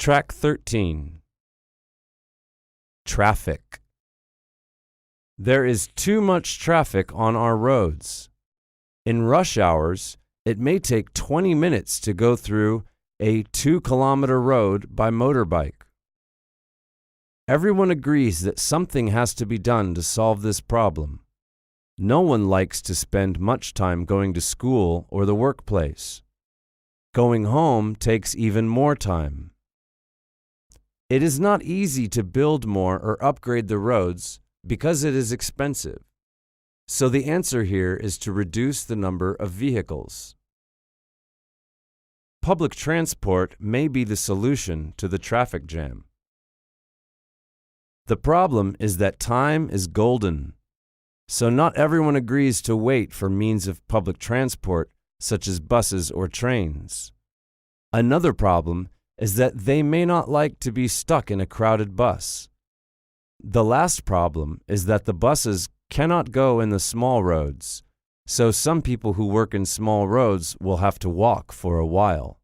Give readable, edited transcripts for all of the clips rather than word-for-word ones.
Track 13. Traffic. There is too much traffic on our roads. In rush hours, it may take 20 minutes to go through a 2-kilometer road by motorbike. Everyone agrees that something has to be done to solve this problem. No one likes to spend much time going to school or the workplace. Going home takes even more time. It is not easy to build more or upgrade the roads because it is expensive. So the answer here is to reduce the number of vehicles. Public transport may be the solution to the traffic jam. The problem is that time is golden, so not everyone agrees to wait for means of public transport such as buses or trains. Another problem is that they may not like to be stuck in a crowded bus. The last problem is that the buses cannot go in the small roads, so some people who work in small roads will have to walk for a while.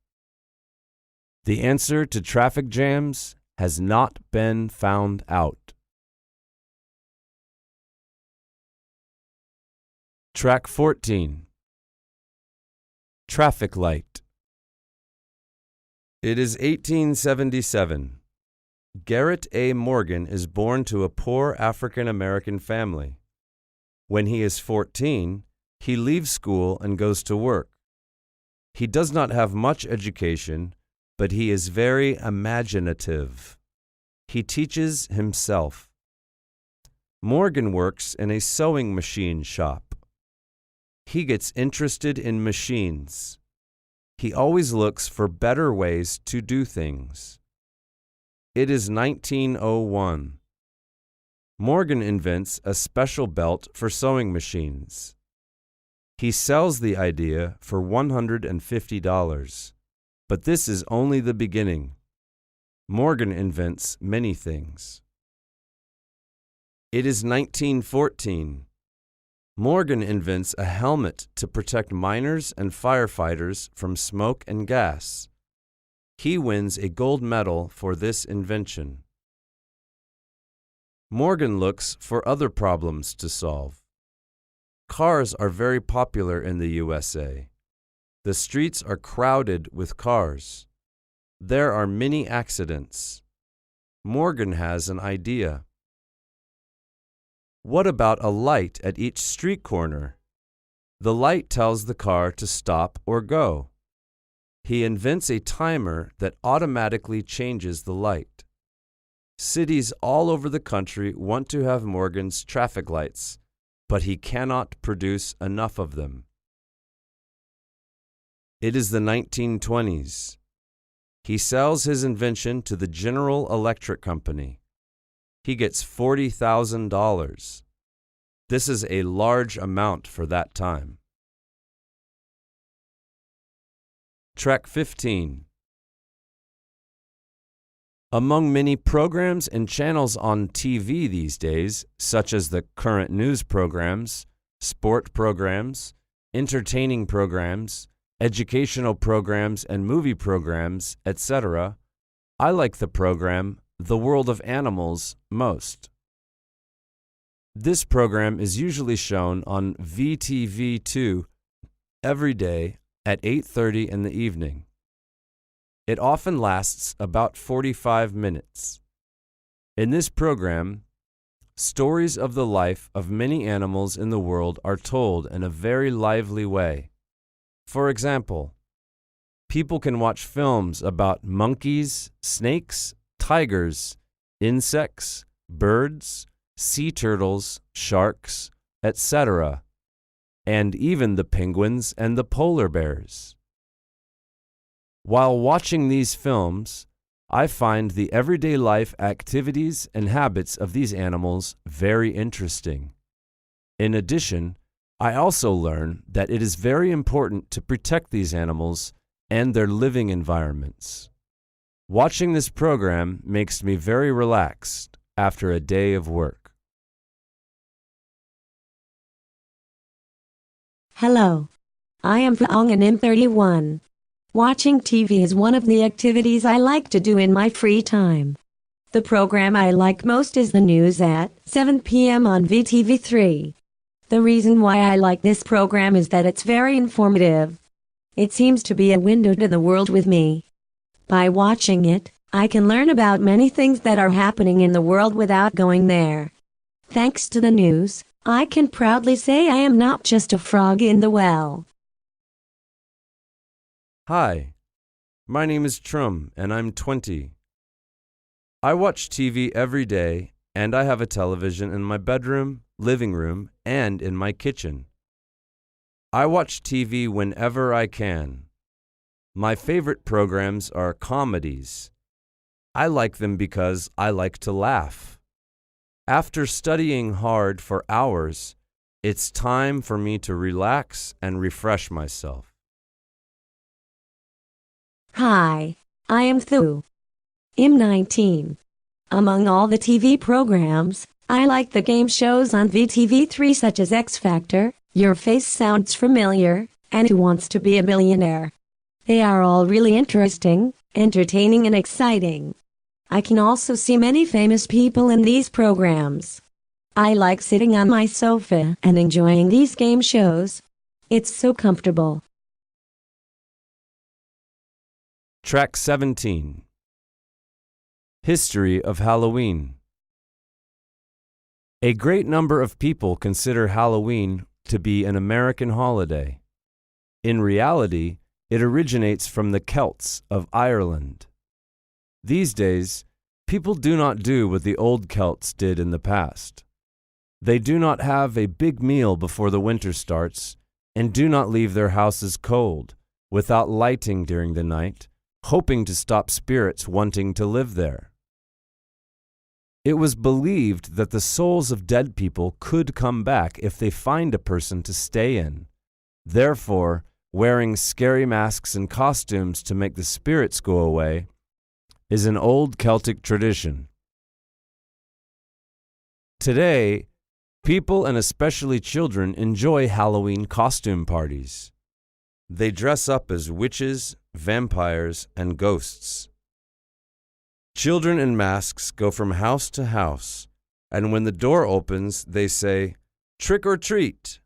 The answer to traffic jams has not been found out. Track 14. Traffic light. It is 1877. Garrett A. Morgan is born to a poor African-American family. When he is 14, he leaves school and goes to work. He does not have much education, but he is very imaginative. He teaches himself. Morgan works in a sewing machine shop. He gets interested in machines. He always looks for better ways to do things. It is 1901. Morgan invents a special belt for sewing machines. He sells the idea for $150, but this is only the beginning. Morgan invents many things. It is 1914. Morgan invents a helmet to protect miners and firefighters from smoke and gas. He wins a gold medal for this invention. Morgan looks for other problems to solve. Cars are very popular in the USA. The streets are crowded with cars. There are many accidents. Morgan has an idea. What about a light at each street corner? The light tells the car to stop or go. He invents a timer that automatically changes the light. Cities all over the country want to have Morgan's traffic lights, but he cannot produce enough of them. It is the 1920s. He sells his invention to the General Electric Company. He gets $40,000. This is a large amount for that time. Track 15. Among many programs and channels on TV these days, such as the current news programs, sport programs, entertaining programs, educational programs and movie programs, etc., I like the program The World of Animals most. This program is usually shown on VTV2 every day at 8:30 in the evening. It often lasts about 45 minutes. In this program, stories of the life of many animals in the world are told in a very lively way. For example, people can watch films about monkeys, snakes, tigers, insects, birds, sea turtles, sharks, etc., and even the penguins and the polar bears. While watching these films, I find the everyday life activities and habits of these animals very interesting. In addition, I also learn that it is very important to protect these animals and their living environments. Watching this program makes me very relaxed after a day of work. Hello. I am Vựng and I'm 31. Watching TV is one of the activities I like to do in my free time. The program I like most is the news at 7 p.m. on VTV3. The reason why I like this program is that it's very informative. It seems to be a window to the world with me. By watching it, I can learn about many things that are happening in the world without going there. Thanks to the news, I can proudly say I am not just a frog in the well. Hi, my name is Trum, and I'm 20. I watch TV every day, and I have a television in my bedroom, living room, and in my kitchen. I watch TV whenever I can. My favorite programs are comedies. I like them because I like to laugh. After studying hard for hours, it's time for me to relax and refresh myself. Hi, I am Thu. I'm 19. Among all the TV programs, I like the game shows on VTV3 such as X Factor, Your Face Sounds Familiar, and Who Wants to Be a Millionaire. They are all really interesting, entertaining and exciting. I can also see many famous people in these programs. I like sitting on my sofa and enjoying these game shows. It's so comfortable. Track 17. History of Halloween. A great number of people consider Halloween to be an American holiday. In reality, it originates from the Celts of Ireland. These days, people do not do what the old Celts did in the past. They do not have a big meal before the winter starts and do not leave their houses cold, without lighting during the night, hoping to stop spirits wanting to live there. It was believed that the souls of dead people could come back if they find a person to stay in. Therefore, wearing scary masks and costumes to make the spirits go away is an old Celtic tradition. Today, people and especially children enjoy Halloween costume parties. They dress up as witches, vampires, and ghosts. Children in masks go from house to house, and when the door opens, they say, "Trick or treat."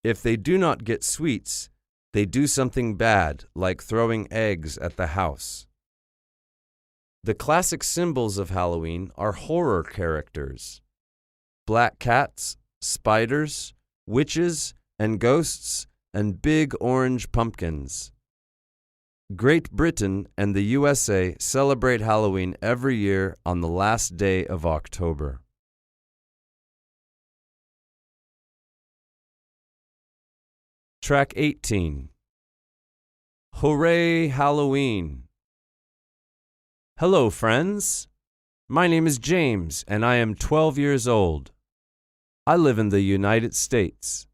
If they do not get sweets, they do something bad, like throwing eggs at the house. The classic symbols of Halloween are horror characters: black cats, spiders, witches, and ghosts, and big orange pumpkins. Great Britain and the USA celebrate Halloween every year on the last day of October. Track 18. Hooray Halloween! Hello, friends. My name is James, and I am 12 years old. I live in the United States.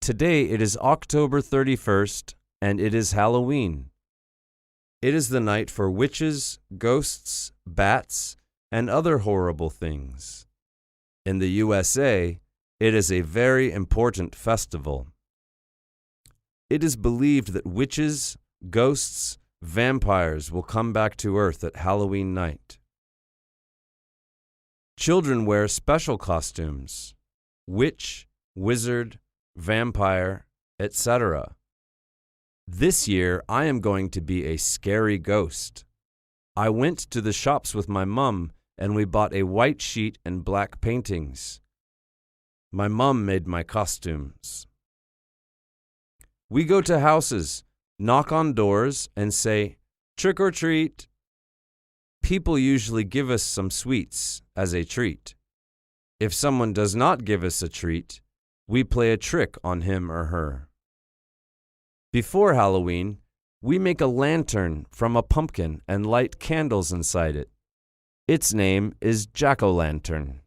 Today it is October 31st, and it is Halloween. It is the night for witches, ghosts, bats, and other horrible things. In the USA, it is a very important festival. It is believed that witches, ghosts, vampires will come back to Earth at Halloween night. Children wear special costumes: witch, wizard, vampire, etc. This year, I am going to be a scary ghost. I went to the shops with my mum, and we bought a white sheet and black paintings. My mum made my costumes. We go to houses, knock on doors, and say, "Trick or treat." People usually give us some sweets as a treat. If someone does not give us a treat, we play a trick on him or her. Before Halloween, we make a lantern from a pumpkin and light candles inside it. Its name is jack-o'-lantern.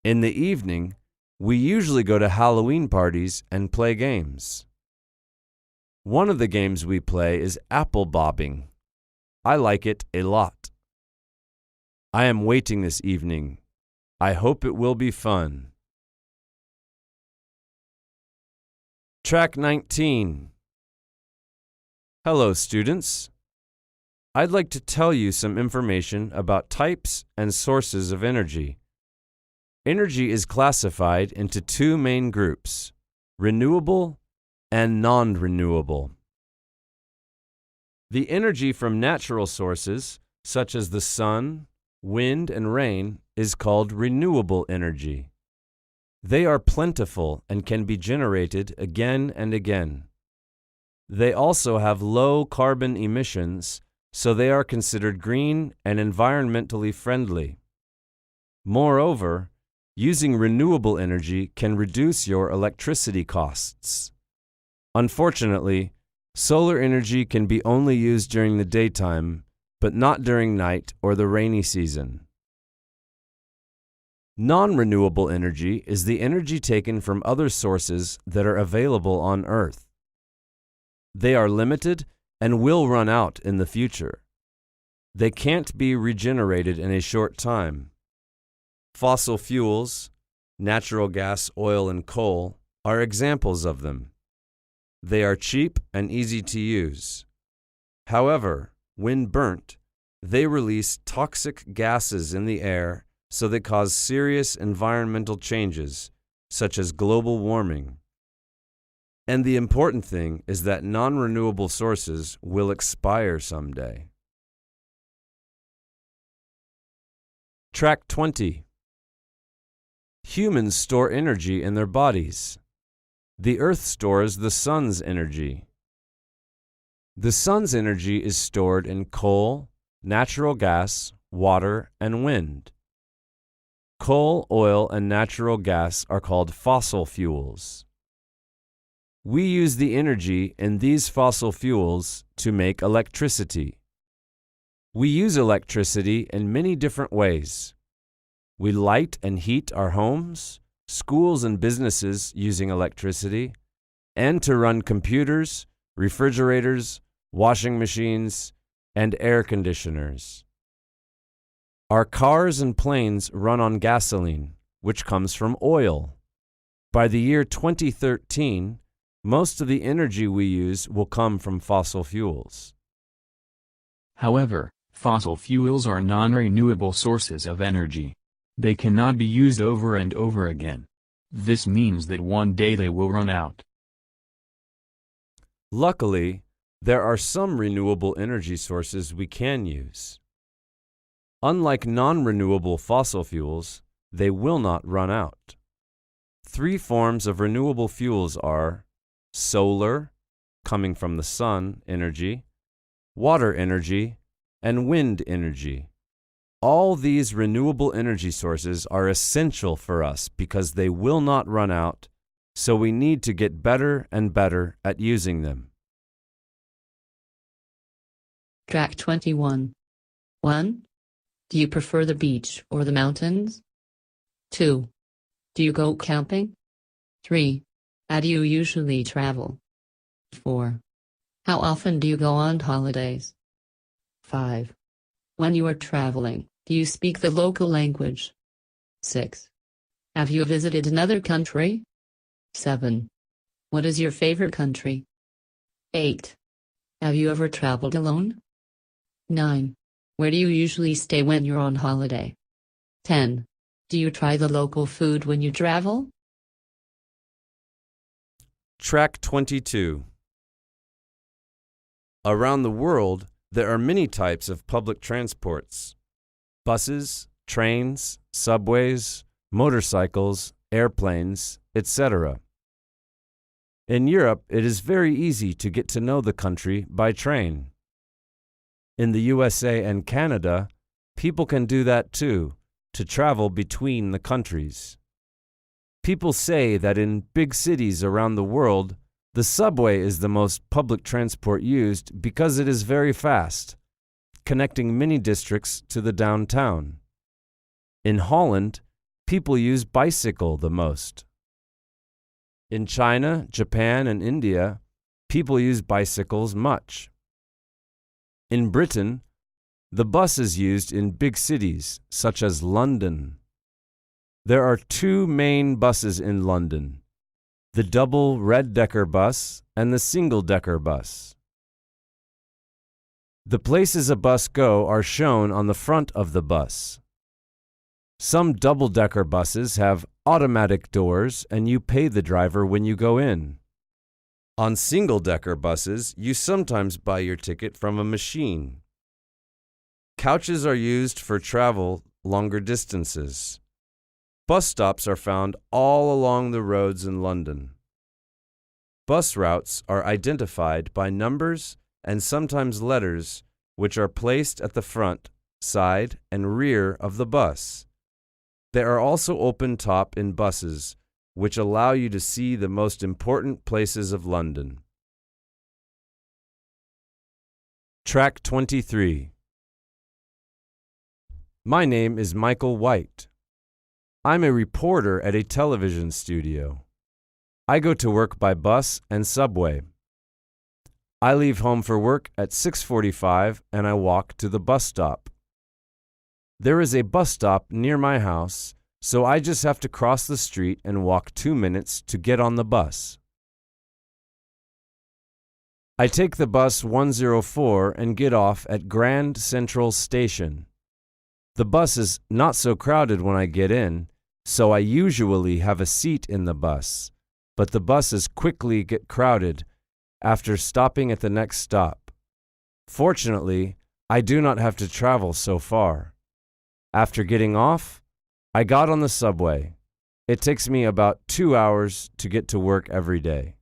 In the evening, we usually go to Halloween parties and play games. One of the games we play is apple bobbing. I like it a lot. I am waiting this evening. I hope it will be fun. Track 19. Hello, students. I'd like to tell you some information about types and sources of energy. Energy is classified into two main groups, renewable and non-renewable. The energy from natural sources, such as the sun, wind, and rain, is called renewable energy. They are plentiful and can be generated again and again. They also have low carbon emissions, so they are considered green and environmentally friendly. Moreover, using renewable energy can reduce your electricity costs. Unfortunately, solar energy can be only used during the daytime, but not during night or the rainy season. Non-renewable energy is the energy taken from other sources that are available on Earth. They are limited and will run out in the future. They can't be regenerated in a short time. Fossil fuels, natural gas, oil, and coal are examples of them. They are cheap and easy to use. However, when burnt, they release toxic gases in the air, so they cause serious environmental changes, such as global warming. And the important thing is that non-renewable sources will expire someday. Track 20. Humans store energy in their bodies. The Earth stores the sun's energy. The sun's energy is stored in coal, natural gas, water, and wind. Coal, oil, and natural gas are called fossil fuels. We use the energy in these fossil fuels to make electricity. We use electricity in many different ways. We light and heat our homes, schools, and businesses using electricity, and to run computers, refrigerators, washing machines, and air conditioners. Our cars and planes run on gasoline, which comes from oil. By the year 2013, most of the energy we use will come from fossil fuels. However, fossil fuels are non-renewable sources of energy. They cannot be used over and over again. This means that one day they will run out. Luckily, there are some renewable energy sources we can use. Unlike non-renewable fossil fuels, they will not run out. Three forms of renewable fuels are solar, coming from the sun energy, water energy, and wind energy. All these renewable energy sources are essential for us because they will not run out, so we need to get better and better at using them. Track 21. 1. Do you prefer the beach or the mountains? 2. Do you go camping? 3. How do you usually travel? 4. How often do you go on holidays? 5. When you are traveling, do you speak the local language? 6. Have you visited another country? 7. What is your favorite country? 8. Have you ever traveled alone? 9. Where do you usually stay when you're on holiday? 10. Do you try the local food when you travel? Track 22. Around the world, there are many types of public transports: buses, trains, subways, motorcycles, airplanes, etc. In Europe, it is very easy to get to know the country by train. In the USA and Canada, people can do that too, to travel between the countries. People say that in big cities around the world, the subway is the most public transport used because it is very fast, connecting many districts to the downtown. In Holland, people use bicycle the most. In China, Japan, and India, people use bicycles much. In Britain, the bus is used in big cities such as London. There are two main buses in London: the double red-decker bus and the single-decker bus. The places a bus go are shown on the front of the bus. Some double-decker buses have automatic doors and you pay the driver when you go in. On single-decker buses, you sometimes buy your ticket from a machine. Couches are used for travel longer distances. Bus stops are found all along the roads in London. Bus routes are identified by numbers and sometimes letters, which are placed at the front, side, and rear of the bus. There are also open top in buses, which allow you to see the most important places of London. Track 23. My name is Michael White. I'm a reporter at a television studio. I go to work by bus and subway. I leave home for work at 6:45 and I walk to the bus stop. There is a bus stop near my house, so I just have to cross the street and walk 2 minutes to get on the bus. I take the bus 104 and get off at Grand Central Station. The bus is not so crowded when I get in, so I usually have a seat in the bus, but the buses quickly get crowded after stopping at the next stop. Fortunately, I do not have to travel so far. After getting off, I got on the subway. It takes me about 2 hours to get to work every day.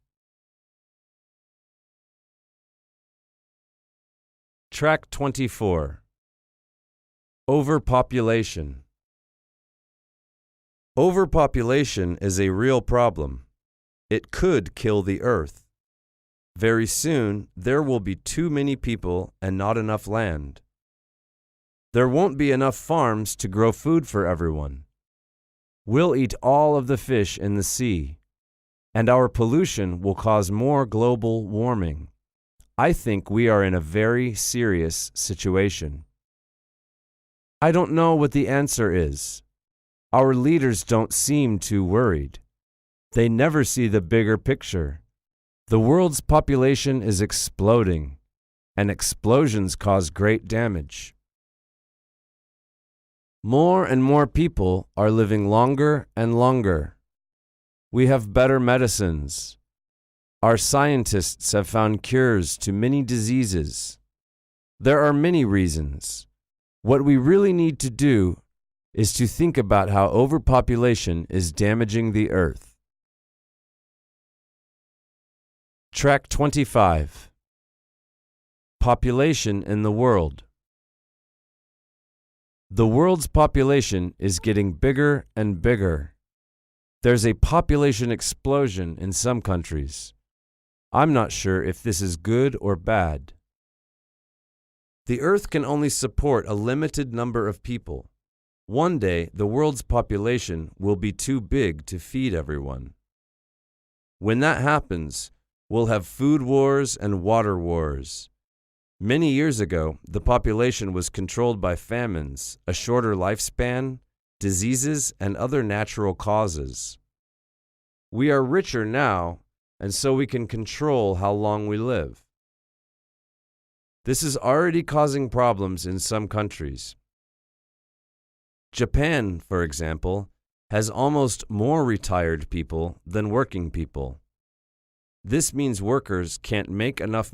Track 24. Overpopulation. Overpopulation is a real problem. It could kill the earth. Very soon, there will be too many people and not enough land. There won't be enough farms to grow food for everyone. We'll eat all of the fish in the sea, and our pollution will cause more global warming. I think we are in a very serious situation. I don't know what the answer is. Our leaders don't seem too worried. They never see the bigger picture. The world's population is exploding, and explosions cause great damage. More and more people are living longer and longer. We have better medicines. Our scientists have found cures to many diseases. There are many reasons. What we really need to do is to think about how overpopulation is damaging the earth. Track 25. Population in the world. The world's population is getting bigger and bigger. There's a population explosion in some countries. I'm not sure if this is good or bad. The earth can only support a limited number of people. One day, the world's population will be too big to feed everyone. When that happens, we'll have food wars and water wars. Many years ago, the population was controlled by famines, a shorter lifespan, diseases, and other natural causes. We are richer now, and so we can control how long we live. This is already causing problems in some countries. Japan, for example, has almost more retired people than working people. This means workers can't make enough